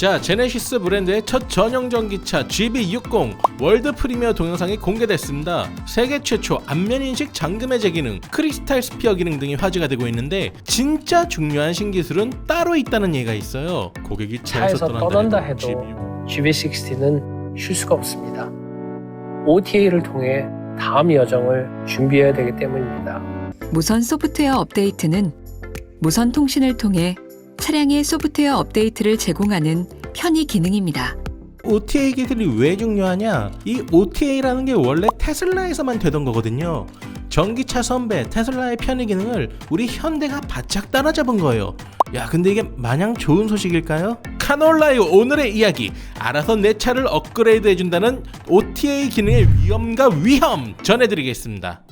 자, 제네시스 브랜드의 첫 전용 전기차 GB60 월드 프리미어 동영상이 공개됐습니다. 세계 최초 안면 인식 잠금해제 기능, 크리스탈 스피어 기능 등이 화제가 되고 있는데 진짜 중요한 신기술은 따로 있다는 얘기가 있어요. 고객이 차에서 떠난다 해도 GB60는 쉴 수가 없습니다. OTA를 통해 다음 여정을 준비해야 되기 때문입니다. 무선 소프트웨어 업데이트는 무선 통신을 통해 차량의 소프트웨어 업데이트를 제공하는 편의 기능입니다. OTA 기술이 왜 중요하냐? 이 OTA라는 게 원래 테슬라에서만 되던 거거든요. 전기차 선배 테슬라의 편의 기능을 우리 현대가 바짝 따라잡은 거예요. 야, 근데 이게 마냥 좋은 소식일까요? 카놀라유 오늘의 이야기, 알아서 내 차를 업그레이드 해준다는 OTA 기능의 위험과 위험 전해드리겠습니다.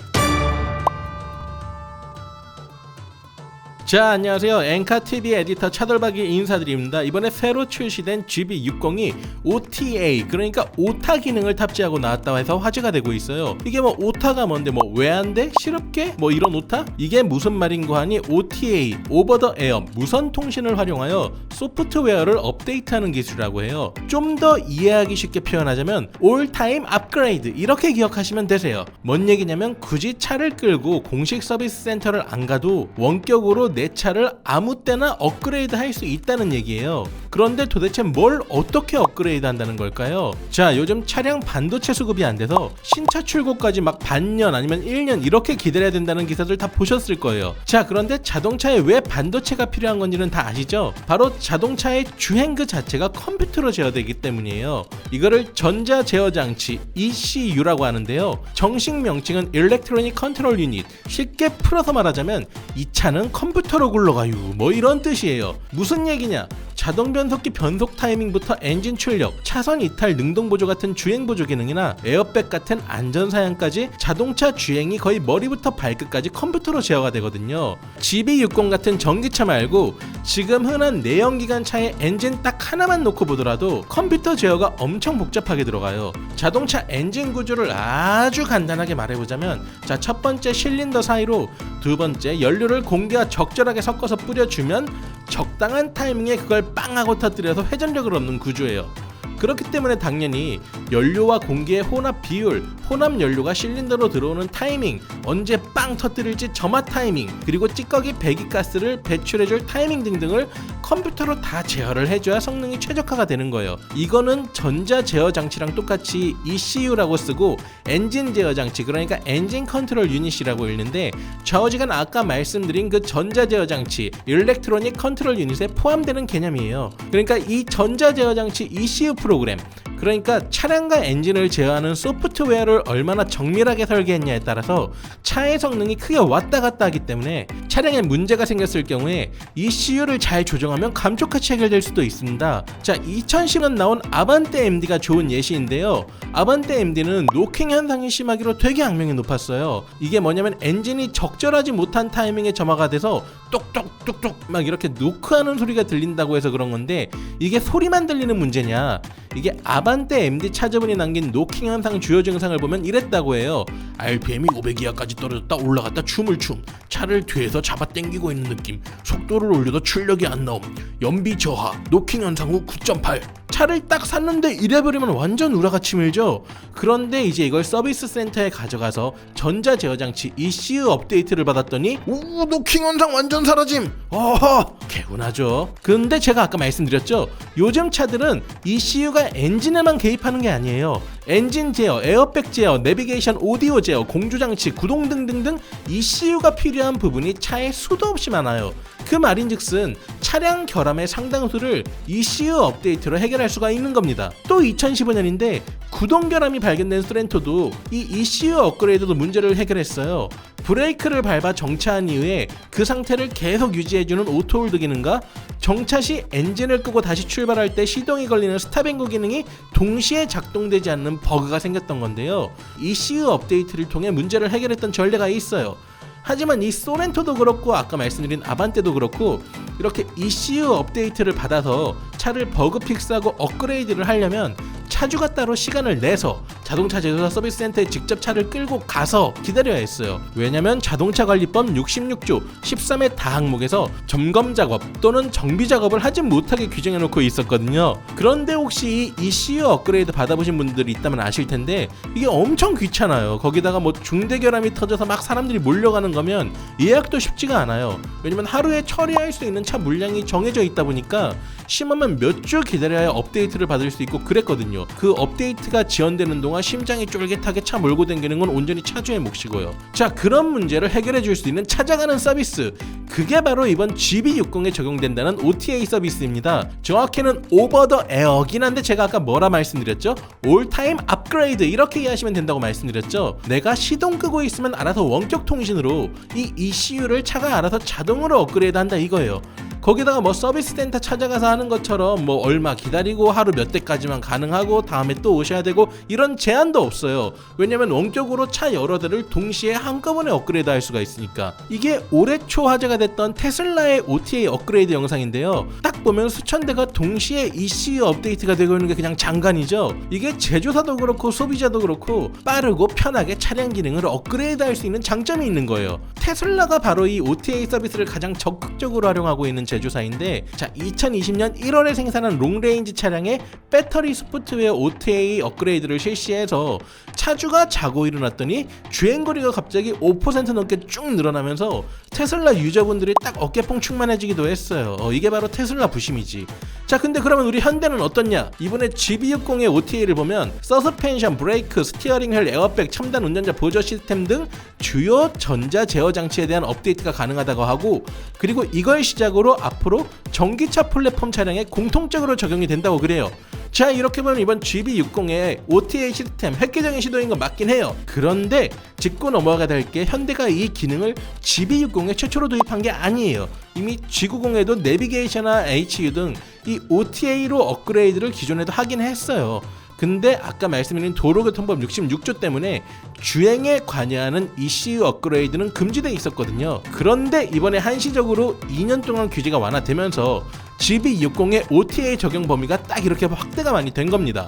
자, 안녕하세요. 엔카TV 에디터 차돌박이 인사드립니다. 이번에 새로 출시된 GB60이 OTA, 그러니까 오타 기능을 탑재하고 나왔다고 해서 화제가 되고 있어요. 이게 뭐 오타가 뭔데, 뭐 왜 안 돼? 실업계? 뭐 이런 오타? 이게 무슨 말인고 하니 OTA, 오버 더 에어, 무선 통신을 활용하여 소프트웨어를 업데이트하는 기술이라고 해요. 좀 더 이해하기 쉽게 표현하자면 올타임 업그레이드, 이렇게 기억하시면 되세요. 뭔 얘기냐면 굳이 차를 끌고 공식 서비스 센터를 안 가도 원격으로 내 차를 아무 때나 업그레이드 할 수 있다는 얘기예요. 그런데 도대체 뭘 어떻게 업그레이드 한다는 걸까요? 자, 요즘 차량 반도체 수급이 안 돼서 신차 출고까지 막 반년 아니면 1년 이렇게 기다려야 된다는 기사들 다 보셨을 거예요. 자, 그런데 자동차에 왜 반도체가 필요한 건지는 다 아시죠? 바로 자동차의 주행 그 자체가 컴퓨터로 제어되기 때문이에요. 이거를 전자 제어 장치 ECU라고 하는데요. 정식 명칭은 Electronic Control Unit. 쉽게 풀어서 말하자면 이 차는 컴퓨터로 굴러가요, 뭐 이런 뜻이에요. 무슨 얘기냐? 자동 변속기 변속 타이밍부터 엔진 출력, 차선 이탈 능동 보조 같은 주행 보조 기능이나 에어백 같은 안전 사양까지 자동차 주행이 거의 머리부터 발끝까지 컴퓨터로 제어가 되거든요. GB60 같은 전기차 말고 지금 흔한 내연기관 차의 엔진 딱 하나만 놓고 보더라도 컴퓨터 제어가 엄청 복잡하게 들어가요. 자동차 엔진 구조를 아주 간단하게 말해보자면, 자, 첫 번째 실린더 사이로 두 번째 연료를 공기와 적절하게 섞어서 뿌려주면 적당한 타이밍에 그걸 빵 하고 터뜨려서 회전력을 얻는 구조예요. 그렇기 때문에 당연히 연료와 공기의 혼합 비율, 혼합 연료가 실린더로 들어오는 타이밍, 언제 빵 터뜨릴지 점화 타이밍, 그리고 찌꺼기 배기가스를 배출해줄 타이밍 등등을 컴퓨터로 다 제어를 해줘야 성능이 최적화가 되는 거예요. 이거는 전자 제어 장치랑 똑같이 ECU라고 쓰고 엔진 제어 장치, 그러니까 엔진 컨트롤 유닛이라고 읽는데 좌우지간 아까 말씀드린 그 전자 제어 장치 일렉트로닉 컨트롤 유닛에 포함되는 개념이에요. 그러니까 이 전자 제어 장치 ECU 프로그램, 그러니까 차량과 엔진을 제어하는 소프트웨어를 얼마나 정밀하게 설계했냐에 따라서 차의 성능이 크게 왔다 갔다 하기 때문에 차량에 문제가 생겼을 경우에 ECU를 잘 조정하면 감쪽같이 해결될 수도 있습니다. 자, 2010년 나온 아반떼 MD가 좋은 예시인데요. 아반떼 MD는 노킹 현상이 심하기로 되게 악명이 높았어요. 이게 뭐냐면 엔진이 적절하지 못한 타이밍에 점화가 돼서 똑똑똑똑 막 이렇게 노크하는 소리가 들린다고 해서 그런 건데, 이게 소리만 들리는 문제냐? 이게 아반떼 MD 차저분이 남긴 노킹 현상 주요 증상을 보면 이랬다고 해요. RPM이 500이하까지 떨어졌다 올라갔다 춤을 춤, 차를 뒤에서 잡아당기고 있는 느낌, 속도를 올려도 출력이 안 나옴, 연비 저하, 노킹 현상 후 9.8. 차를 딱 샀는데 이래버리면 완전 우라가 치밀죠. 그런데 이제 이걸 서비스 센터에 가져가서 전자 제어 장치 ECU 업데이트를 받았더니 오, 노킹 현상 완전 사라짐. 어허, 개운하죠. 근데 제가 아까 말씀드렸죠, 요즘 차들은 ECU가 엔진에만 개입하는 게 아니에요. 엔진 제어, 에어백 제어, 내비게이션 오디오 제어, 공조장치, 구동 등등등 ECU가 필요한 부분이 차에 수도 없이 많아요. 그 말인즉슨 차량 결함의 상당수를 ECU 업데이트로 해결할 수가 있는 겁니다. 또 2015년인데 구동 결함이 발견된 소렌토도 이 ECU 업그레이드도 문제를 해결했어요. 브레이크를 밟아 정차한 이후에 그 상태를 계속 유지해주는 오토홀드 기능과 정차 시 엔진을 끄고 다시 출발할 때 시동이 걸리는 스탑앤고 기능이 동시에 작동되지 않는 버그가 생겼던 건데요. ECU 업데이트를 통해 문제를 해결했던 전례가 있어요. 하지만 이 소렌토도 그렇고 아까 말씀드린 아반떼도 그렇고 이렇게 ECU 업데이트를 받아서 차를 버그 픽스하고 업그레이드를 하려면 차주가 따로 시간을 내서 자동차 제조사 서비스 센터에 직접 차를 끌고 가서 기다려야 했어요. 왜냐면 자동차 관리법 66조 13회 다항목에서 점검 작업 또는 정비 작업을 하지 못하게 규정해 놓고 있었거든요. 그런데 혹시 이 ECU 업그레이드 받아보신 분들이 있다면 아실 텐데 이게 엄청 귀찮아요. 거기다가 뭐 중대결함이 터져서 막 사람들이 몰려가는 거면 예약도 쉽지가 않아요. 왜냐면 하루에 처리할 수 있는 차 물량이 정해져 있다 보니까 심하면 몇 주 기다려야 업데이트를 받을 수 있고 그랬거든요. 그 업데이트가 지연되는 동안 심장이 쫄깃하게 차 몰고 다니는 건 온전히 차주의 몫이고요. 자, 그런 문제를 해결해 줄 수 있는 찾아가는 서비스, 그게 바로 이번 GB60에 적용된다는 OTA 서비스입니다. 정확히는 오버 더 에어긴 한데 제가 아까 뭐라 말씀드렸죠? 올타임 업그레이드 이렇게 이해하시면 된다고 말씀드렸죠. 내가 시동 끄고 있으면 알아서 원격 통신으로 이 ECU를 차가 알아서 자동으로 업그레이드 한다 이거예요. 거기다가 뭐 서비스 센터 찾아가서 하는 것처럼 뭐 얼마 기다리고 하루 몇 대까지만 가능하고 다음에 또 오셔야 되고 이런 제한도 없어요. 왜냐면 원격으로 차 여러 대를 동시에 한꺼번에 업그레이드 할 수가 있으니까. 이게 올해 초 화제가 됐던 테슬라의 OTA 업그레이드 영상인데요. 딱 보면 수천 대가 동시에 ECU 업데이트가 되고 있는 게 그냥 장관이죠. 이게 제조사도 그렇고 소비자도 그렇고 빠르고 편하게 차량 기능을 업그레이드 할 수 있는 장점이 있는 거예요. 테슬라가 바로 이 OTA 서비스를 가장 적극적으로 활용하고 있는 제조사인데, 자, 2020년 1월에 생산한 롱레인지 차량에 배터리 소프트웨어 OTA 업그레이드를 실시해서 차주가 자고 일어났더니 주행거리가 갑자기 5% 넘게 쭉 늘어나면서 테슬라 유저분들이 딱 어깨뽕 충만해지기도 했어요. 이게 바로 테슬라 부심이지. 자, 근데 그러면 우리 현대는 어떻냐? 이번에 GB60의 OTA를 보면 서스펜션, 브레이크, 스티어링 휠, 에어백, 첨단 운전자 보조 시스템 등 주요 전자 제어 장치에 대한 업데이트가 가능하다고 하고, 그리고 이걸 시작으로 앞으로 전기차 플랫폼 차량에 공통적으로 적용이 된다고 그래요. 자, 이렇게 보면 이번 GB60의 OTA 시스템 획기적인 시도인 건 맞긴 해요. 그런데 짚고 넘어가야 될 게 현대가 이 기능을 GB60에 최초로 도입한 게 아니에요. 이미 G90에도 내비게이션이나 HU 등 이 OTA로 업그레이드를 기존에도 하긴 했어요. 근데 아까 말씀드린 도로교통법 66조 때문에 주행에 관여하는 ECU 업그레이드는 금지되어 있었거든요. 그런데 이번에 한시적으로 2년 동안 규제가 완화되면서 GB60의 OTA 적용 범위가 딱 이렇게 확대가 많이 된 겁니다.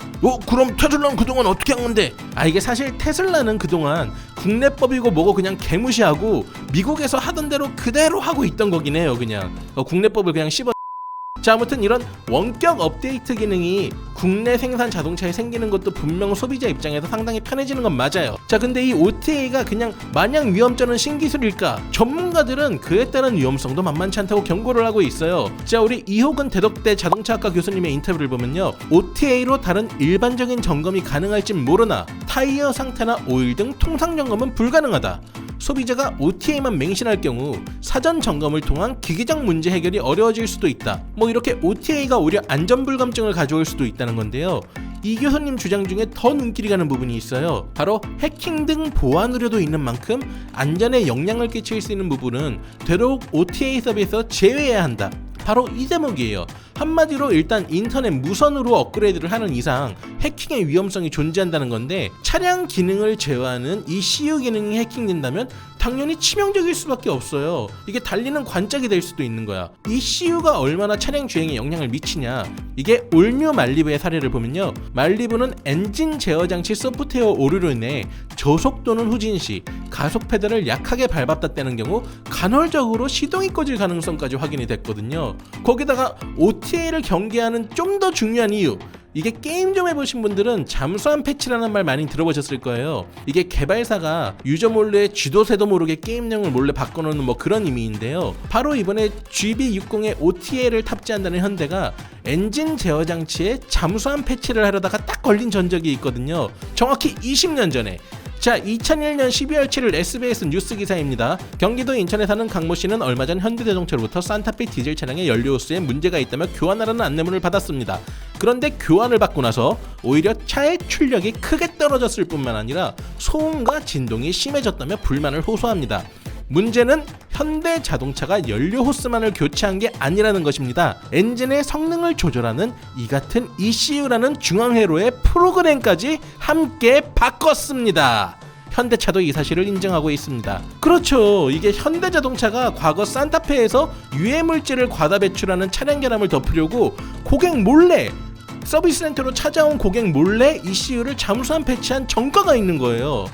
그럼 테슬라는 그동안 어떻게 한 건데? 이게 사실 테슬라는 그동안 국내법이고 뭐고 그냥 개무시하고 미국에서 하던 대로 그대로 하고 있던 거긴 해요. 그냥 국내법을 그냥 씹어. 자, 아무튼 이런 원격 업데이트 기능이 국내 생산 자동차에 생기는 것도 분명 소비자 입장에서 상당히 편해지는 건 맞아요. 자, 근데 이 OTA가 그냥 마냥 위험전은 신기술일까? 전문가들은 그에 따른 위험성도 만만치 않다고 경고를 하고 있어요. 자, 우리 이호근 대덕대 자동차학과 교수님의 인터뷰를 보면요, OTA로 다른 일반적인 점검이 가능할진 모르나 타이어 상태나 오일 등 통상 점검은 불가능하다. 소비자가 OTA만 맹신할 경우 사전 점검을 통한 기기적 문제 해결이 어려워질 수도 있다. 뭐 이렇게 OTA가 오히려 안전불감증을 가져올 수도 있다는 건데요. 이 교수님 주장 중에 더 눈길이 가는 부분이 있어요. 바로 해킹 등 보안 우려도 있는 만큼 안전에 영향을 끼칠 수 있는 부분은 되도록 OTA 서비스에서 제외해야 한다. 바로 이 대목이에요. 한마디로 일단 인터넷 무선으로 업그레이드를 하는 이상 해킹의 위험성이 존재한다는 건데, 차량 기능을 제어하는 ECU 기능이 해킹된다면 당연히 치명적일 수밖에 없어요. 이게 달리는 관짝이 될 수도 있는 거야. ECU가 얼마나 차량 주행에 영향을 미치냐, 이게 올뉴 말리부의 사례를 보면요, 말리부는 엔진 제어 장치 소프트웨어 오류로 인해 저속 또는 후진 시 가속 페달을 약하게 밟았다는 경우 간헐적으로 시동이 꺼질 가능성까지 확인이 됐거든요. 거기다가 OTA를 경계하는 좀 더 중요한 이유, 이게 게임 좀 해보신 분들은 잠수함 패치라는 말 많이 들어보셨을 거예요. 이게 개발사가 유저 몰래 쥐도 새도 모르게 게임명을 몰래 바꿔놓는 뭐 그런 의미인데요. 바로 이번에 GB60에 OTA를 탑재한다는 현대가 엔진 제어 장치에 잠수함 패치를 하려다가 딱 걸린 전적이 있거든요. 정확히 20년 전에. 자, 2001년 12월 7일 SBS 뉴스 기사입니다. 경기도 인천에 사는 강모 씨는 얼마 전 현대자동차로부터 산타페 디젤 차량의 연료 호스에 문제가 있다며 교환하라는 안내문을 받았습니다. 그런데 교환을 받고 나서 오히려 차의 출력이 크게 떨어졌을 뿐만 아니라 소음과 진동이 심해졌다며 불만을 호소합니다. 문제는 현대자동차가 연료 호스만을 교체한 게 아니라는 것입니다. 엔진의 성능을 조절하는 이 같은 ECU라는 중앙회로의 프로그램까지 함께 바꿨습니다. 현대차도 이 사실을 인정하고 있습니다. 그렇죠. 이게 현대자동차가 과거 산타페에서 유해물질을 과다 배출하는 차량 결함을 덮으려고 고객 몰래 서비스 센터로 찾아온 고객 몰래 ECU를 잠수함 패치한 전과가 있는 거예요.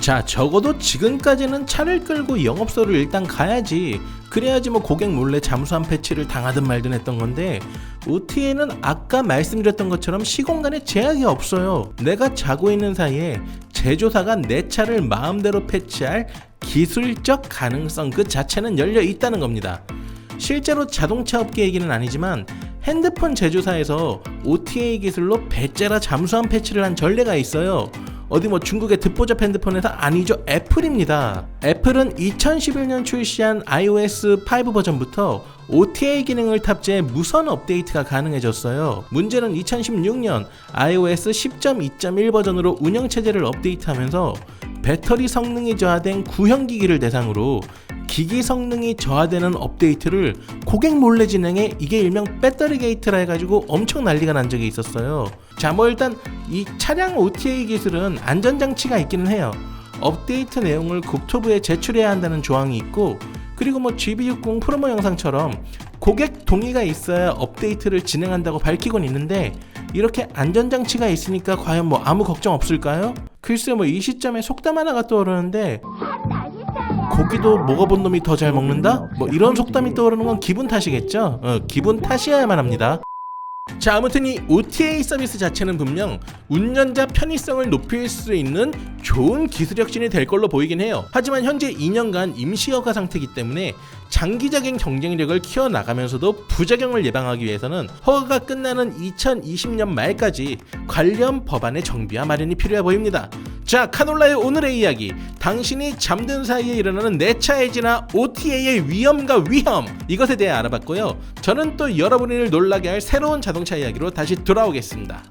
자, 적어도 지금까지는 차를 끌고 영업소를 일단 가야지, 그래야지 뭐 고객 몰래 잠수함 패치를 당하든 말든 했던 건데, OTA는 아까 말씀드렸던 것처럼 시공간에 제약이 없어요. 내가 자고 있는 사이에 제조사가 내 차를 마음대로 패치할 기술적 가능성 그 자체는 열려 있다는 겁니다. 실제로 자동차 업계 얘기는 아니지만 핸드폰 제조사에서 OTA 기술로 배째라 잠수함 패치를 한 전례가 있어요. 어디 뭐 중국의 듣보잡 핸드폰에서 아니죠, 애플입니다. 애플은 2011년 출시한 iOS 5 버전부터 OTA 기능을 탑재해 무선 업데이트가 가능해졌어요. 문제는 2016년 iOS 10.2.1 버전으로 운영체제를 업데이트하면서 배터리 성능이 저하된 구형기기를 대상으로 기기 성능이 저하되는 업데이트를 고객 몰래 진행해 이게 일명 배터리 게이트라 해가지고 엄청 난리가 난 적이 있었어요. 자, 뭐 일단 이 차량 OTA 기술은 안전장치가 있기는 해요. 업데이트 내용을 국토부에 제출해야 한다는 조항이 있고, 그리고 뭐 GB60 프로모 영상처럼 고객 동의가 있어야 업데이트를 진행한다고 밝히곤 있는데, 이렇게 안전장치가 있으니까 과연 뭐 아무 걱정 없을까요? 글쎄 뭐 이 시점에 속담 하나가 떠오르는데, 고기도 먹어본 놈이 더 잘 먹는다? 뭐 이런 속담이 떠오르는 건 기분 탓이겠죠? 기분 탓이어야만 합니다. 자, 아무튼 이 OTA 서비스 자체는 분명 운전자 편의성을 높일 수 있는 좋은 기술 혁신이 될 걸로 보이긴 해요. 하지만 현재 2년간 임시 허가 상태이기 때문에 장기적인 경쟁력을 키워나가면서도 부작용을 예방하기 위해서는 허가가 끝나는 2020년 말까지 관련 법안의 정비와 마련이 필요해 보입니다. 자, 카놀라의 오늘의 이야기, 당신이 잠든 사이에 일어나는 내차 해지나 OTA의 위험과 위험, 이것에 대해 알아봤고요. 저는 또 여러분을 놀라게 할 새로운 자동차 이야기로 다시 돌아오겠습니다.